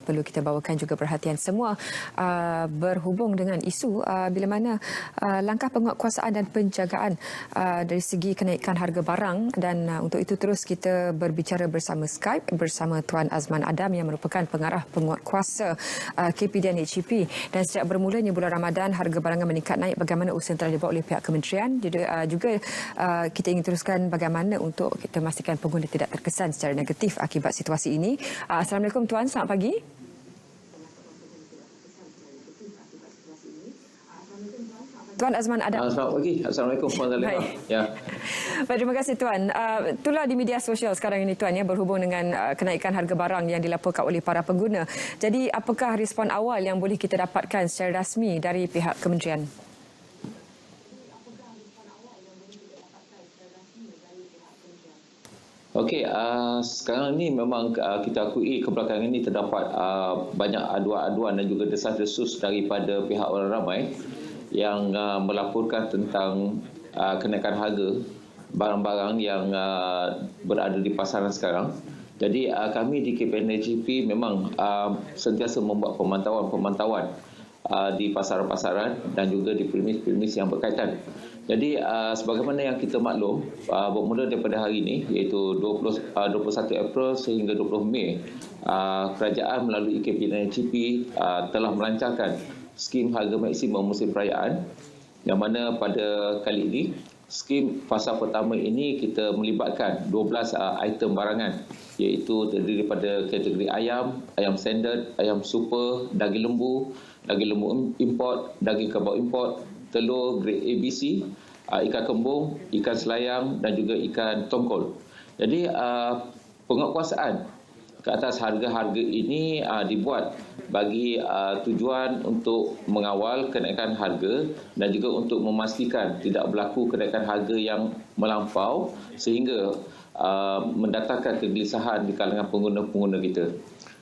perlu kita bawakan juga perhatian semua berhubung dengan isu bila mana langkah penguatkuasaan dan penjagaan dari segi kenaikan harga barang, dan untuk itu terus kita berbicara bersama Skype bersama Tuan Azman Adam yang merupakan pengarah penguatkuasa KPDN HEP. Dan sejak bermulanya bulan Ramadan, harga barangan meningkat naik. Bagaimana usaha telah dibuat oleh pihak kementerian? Juga kita ingin teruskan bagaimana untuk kita memastikan pengguna tidak terkesan secara negatif akibat situasi ini. Assalamualaikum Tuan, selamat pagi. Tuan Azman Adam. Selamat pagi. Assalamualaikum Puan Zaliha. Ya. Baik, terima kasih Tuan. Itulah di media sosial sekarang ini Tuan, ya, berhubung dengan kenaikan harga barang yang dilaporkan oleh para pengguna. Jadi apakah respon awal yang boleh kita dapatkan secara rasmi dari pihak kementerian? Okey, sekarang ini memang kita akui kebelakangan ini terdapat banyak aduan-aduan dan juga desas-desus daripada pihak orang ramai yang melaporkan tentang kenaikan harga barang-barang yang berada di pasaran sekarang. Jadi kami di KPDN HEP memang sentiasa membuat pemantauan di pasaran-pasaran dan juga di premis-premis yang berkaitan. Jadi sebagaimana yang kita maklum, bermula daripada hari ini iaitu 21 April sehingga 20 Mei, kerajaan melalui KPDN HEP telah melancarkan skim harga maksimum musim perayaan, yang mana pada kali ini skim fasa pertama ini kita melibatkan 12 item barangan, iaitu terdiri daripada kategori ayam, ayam standard, ayam super, daging lembu import, daging kerbau import, telur grade ABC, ikan kembung, ikan selayang dan juga ikan tongkol. Jadi penguatkuasaan ke atas harga-harga ini dibuat bagi tujuan untuk mengawal kenaikan harga dan juga untuk memastikan tidak berlaku kenaikan harga yang melampau sehingga mendatangkan kegelisahan di kalangan pengguna-pengguna kita.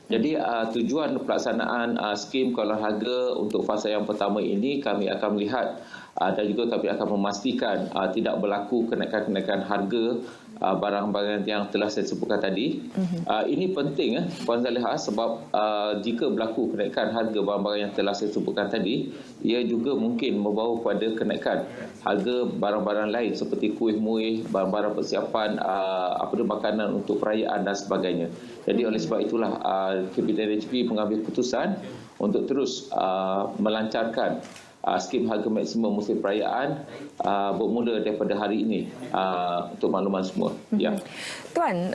Jadi tujuan pelaksanaan skim kawalan harga untuk fasa yang pertama ini kami akan melihat dan juga kami akan memastikan tidak berlaku kenaikan-kenaikan harga barang-barang yang telah saya sebutkan tadi. Ini penting Puan Zaliha, sebab jika berlaku kenaikan harga barang-barang yang telah saya sebutkan tadi, ia juga mungkin membawa kepada kenaikan harga barang-barang lain seperti kuih-muih, barang-barang persiapan makanan untuk perayaan dan sebagainya. Jadi oleh sebab itulah KPDN HEP mengambil keputusan untuk terus melancarkan skim harga maksimum musim perayaan bermula daripada hari ini untuk makluman semua. Ya. Tuan,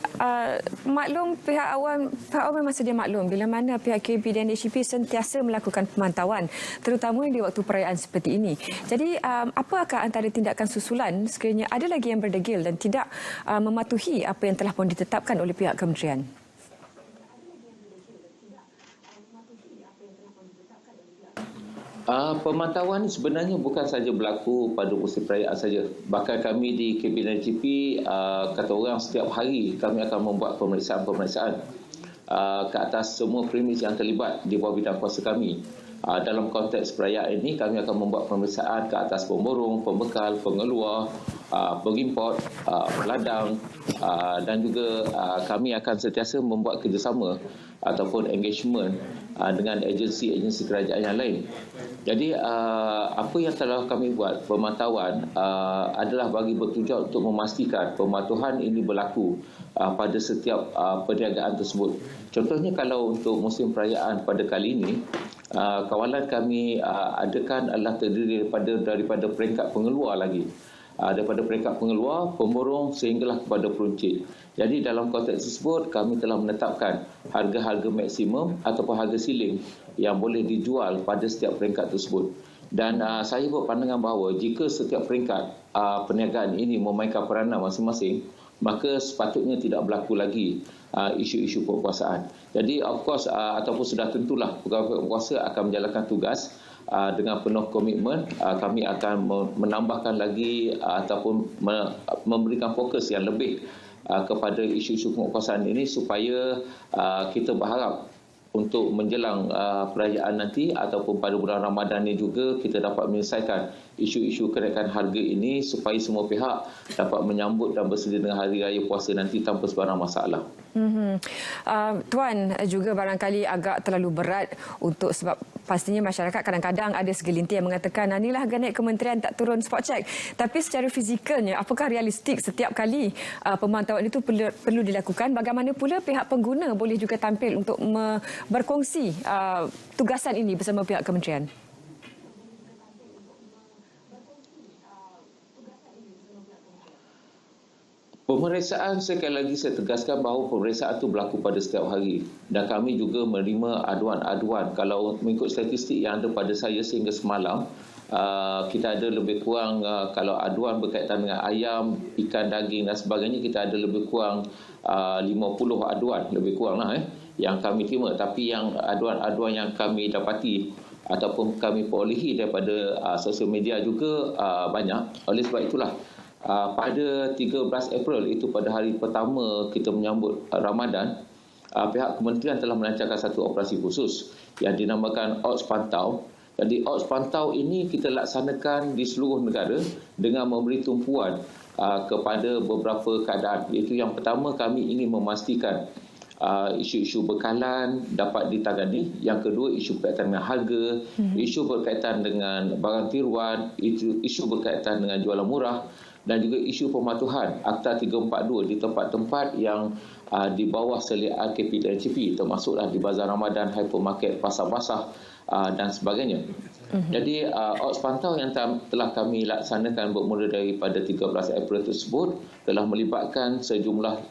maklum pihak awam memang sedia maklum bila mana pihak KPDN HEP sentiasa melakukan pemantauan terutama di waktu perayaan seperti ini. Jadi apakah antara tindakan susulan sekiranya ada lagi yang berdegil dan tidak mematuhi apa yang telah pun ditetapkan oleh pihak kementerian? Pemantauan sebenarnya bukan saja berlaku pada musim perayaan saja. Bahkan kami di KPDN HEP, kata orang, setiap hari kami akan membuat pemeriksaan ke atas semua premis yang terlibat di bawah bidang kuasa kami. Dalam konteks perayaan ini, kami akan membuat pemeriksaan ke atas pemborong, pembekal, pengeluar, pengimport, peladang dan juga kami akan sentiasa membuat kerjasama ataupun engagement dengan agensi-agensi kerajaan yang lain. Jadi apa yang telah kami buat pemantauan adalah bagi bertujuan untuk memastikan pematuhan ini berlaku pada setiap perniagaan tersebut. Contohnya kalau untuk musim perayaan pada kali ini, kawalan kami adakan adalah terdiri daripada peringkat pengeluar lagi. Daripada peringkat pengeluar, pemborong sehinggalah kepada peruncit. Jadi dalam konteks tersebut kami telah menetapkan harga-harga maksimum ataupun harga siling yang boleh dijual pada setiap peringkat tersebut. Dan saya berpandangan bahawa jika setiap peringkat perniagaan ini memainkan peranan masing-masing, maka sepatutnya tidak berlaku lagi isu-isu penguasaan. Jadi of course ataupun sudah tentulah pegawai penguasa akan menjalankan tugas dengan penuh komitmen. Kami akan menambahkan lagi ataupun memberikan fokus yang lebih kepada isu-isu penguasaan ini supaya kita berharap untuk menjelang perayaan nanti ataupun pada bulan Ramadan ini juga kita dapat menyelesaikan isu-isu kenaikan harga ini supaya semua pihak dapat menyambut dan bersedia dengan hari raya puasa nanti tanpa sebarang masalah. Tuan, juga barangkali agak terlalu berat untuk sebab pastinya masyarakat kadang-kadang ada segelintir yang mengatakan inilah harga naik kementerian tak turun spot check. Tapi secara fizikalnya, apakah realistik setiap kali pemantauan itu perlu dilakukan? Bagaimana pula pihak pengguna boleh juga tampil untuk berkongsi tugasan ini bersama pihak kementerian? Pemeriksaan, sekali lagi saya tegaskan bahawa pemeriksaan itu berlaku pada setiap hari dan kami juga menerima aduan-aduan. Kalau mengikut statistik yang ada pada saya sehingga semalam, kita ada lebih kurang, kalau aduan berkaitan dengan ayam, ikan, daging dan sebagainya, kita ada lebih kurang 50 aduan, lebih kurang yang kami terima. Tapi yang aduan-aduan yang kami dapati ataupun kami perolehi daripada sosial media juga banyak. Oleh sebab itulah, pada 13 April, itu pada hari pertama kita menyambut Ramadan, pihak kementerian telah melancarkan satu operasi khusus yang dinamakan Odds Pantau. Jadi Odds Pantau ini kita laksanakan di seluruh negara dengan memberi tumpuan kepada beberapa keadaan. Iaitu yang pertama, kami ingin memastikan isu-isu bekalan dapat ditangani. Yang kedua, isu berkaitan dengan harga, isu berkaitan dengan barang tiruan, isu berkaitan dengan jualan murah, dan juga isu pematuhan Akta 342 di tempat-tempat yang di bawah selia KPDNCP, termasuklah di Bazar Ramadan, hypermarket, pasar basah dan sebagainya. Jadi Odds Pantau yang telah kami laksanakan bermula daripada 13 April tersebut telah melibatkan sejumlah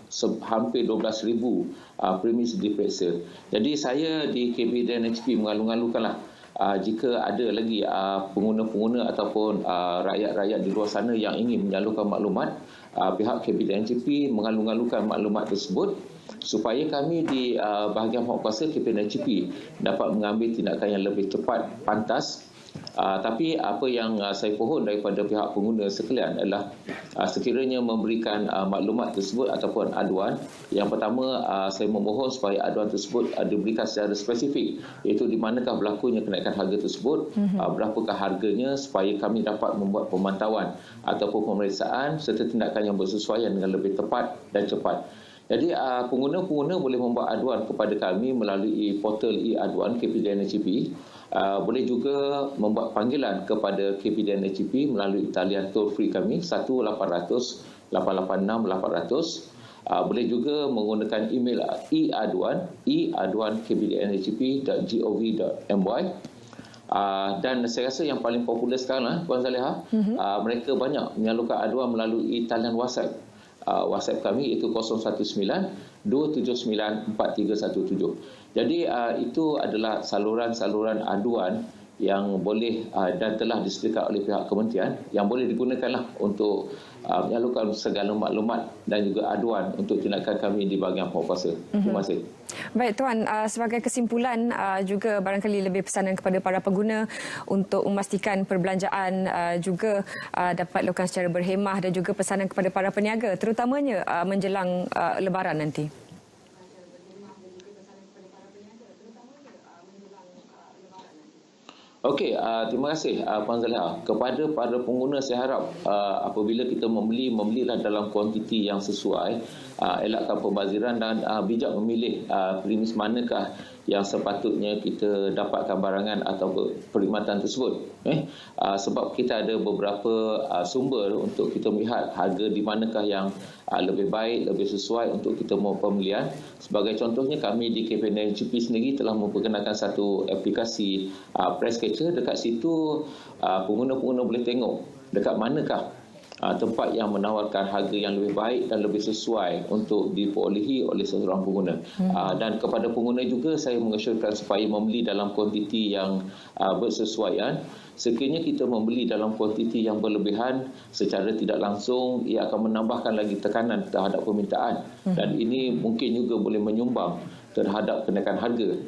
hampir 12,000 premis diperiksa. Jadi saya di KPDNCP mengalu-alukanlah jika ada lagi pengguna-pengguna ataupun rakyat-rakyat di luar sana yang ingin menyalurkan maklumat, pihak KPDNCP mengalu-alukan maklumat tersebut supaya kami di bahagian penguatkuasa KPDNCP dapat mengambil tindakan yang lebih cepat, pantas. Tapi apa yang saya pohon daripada pihak pengguna sekalian adalah sekiranya memberikan maklumat tersebut ataupun aduan, yang pertama saya memohon supaya aduan tersebut diberikan secara spesifik, iaitu di manakah berlakunya kenaikan harga tersebut, berapakah harganya, supaya kami dapat membuat pemantauan ataupun pemeriksaan serta tindakan yang bersesuaian dengan lebih tepat dan cepat. Jadi pengguna-pengguna boleh membuat aduan kepada kami melalui portal e-aduan KPDNCP. Boleh juga membuat panggilan kepada KPDNCP melalui talian toll free kami 1-800-886-800. Boleh juga menggunakan email e-aduan@kpdncp.gov.my. Dan saya rasa yang paling popular sekarang, Puan Zaliha, mereka banyak menyalurkan aduan melalui talian WhatsApp. WhatsApp kami itu 019-279-4317. Jadi itu adalah saluran-saluran aduan yang boleh dan telah disediakan oleh pihak kementerian yang boleh digunakanlah untuk menyalurkan segala maklumat dan juga aduan untuk tindakan kami di bahagian penguatkuasa. Terima kasih. Baik Tuan, sebagai kesimpulan juga barangkali lebih pesanan kepada para pengguna untuk memastikan perbelanjaan juga dapat dilakukan secara berhemah dan juga pesanan kepada para peniaga terutamanya menjelang Lebaran nanti. Okey, terima kasih Puan Zaliha. Kepada para pengguna saya harap apabila kita membelilah dalam kuantiti yang sesuai, elakkan pembaziran dan bijak memilih premis manakah yang sepatutnya kita dapatkan barangan atau perkhidmatan tersebut. Sebab kita ada beberapa sumber untuk kita melihat harga di manakah yang lebih baik, lebih sesuai untuk kita membuat pembelian. Sebagai contohnya, kami di KPDNCP sendiri telah memperkenalkan satu aplikasi price catcher. Dekat situ pengguna-pengguna boleh tengok dekat manakah tempat yang menawarkan harga yang lebih baik dan lebih sesuai untuk diperolehi oleh seseorang pengguna. Dan kepada pengguna juga saya mengesyorkan supaya membeli dalam kuantiti yang bersesuaian. Sekiranya kita membeli dalam kuantiti yang berlebihan, secara tidak langsung ia akan menambahkan lagi tekanan terhadap permintaan, dan ini mungkin juga boleh menyumbang terhadap kenaikan harga.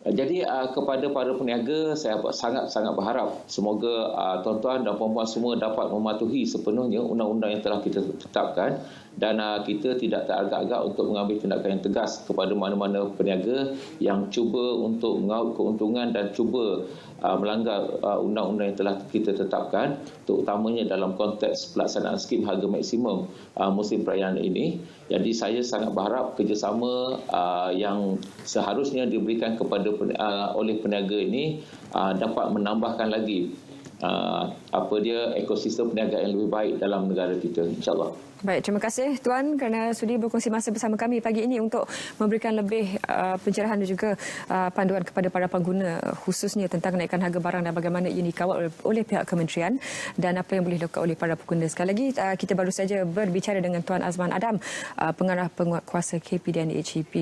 Jadi kepada para peniaga, saya sangat-sangat berharap semoga tuan-tuan dan puan-puan semua dapat mematuhi sepenuhnya undang-undang yang telah kita tetapkan, dan kita tidak teragak-agak untuk mengambil tindakan yang tegas kepada mana-mana peniaga yang cuba untuk mengaut keuntungan dan cuba melanggar undang-undang yang telah kita tetapkan, terutamanya dalam konteks pelaksanaan skim harga maksimum musim perayaan ini. Jadi saya sangat berharap kerjasama yang seharusnya diberikan kepada oleh peniaga ini dapat menambahkan lagi ekosistem perniagaan yang lebih baik dalam negara kita, insya-Allah. Baik, terima kasih Tuan kerana sudi berkongsi masa bersama kami pagi ini untuk memberikan lebih pencerahan dan juga panduan kepada para pengguna, khususnya tentang kenaikan harga barang dan bagaimana ini dikawal oleh pihak kementerian dan apa yang boleh dilakukan oleh para pengguna. Sekali lagi, kita baru saja berbicara dengan Tuan Azman Adam, pengarah penguatkuasa KPDN HEP.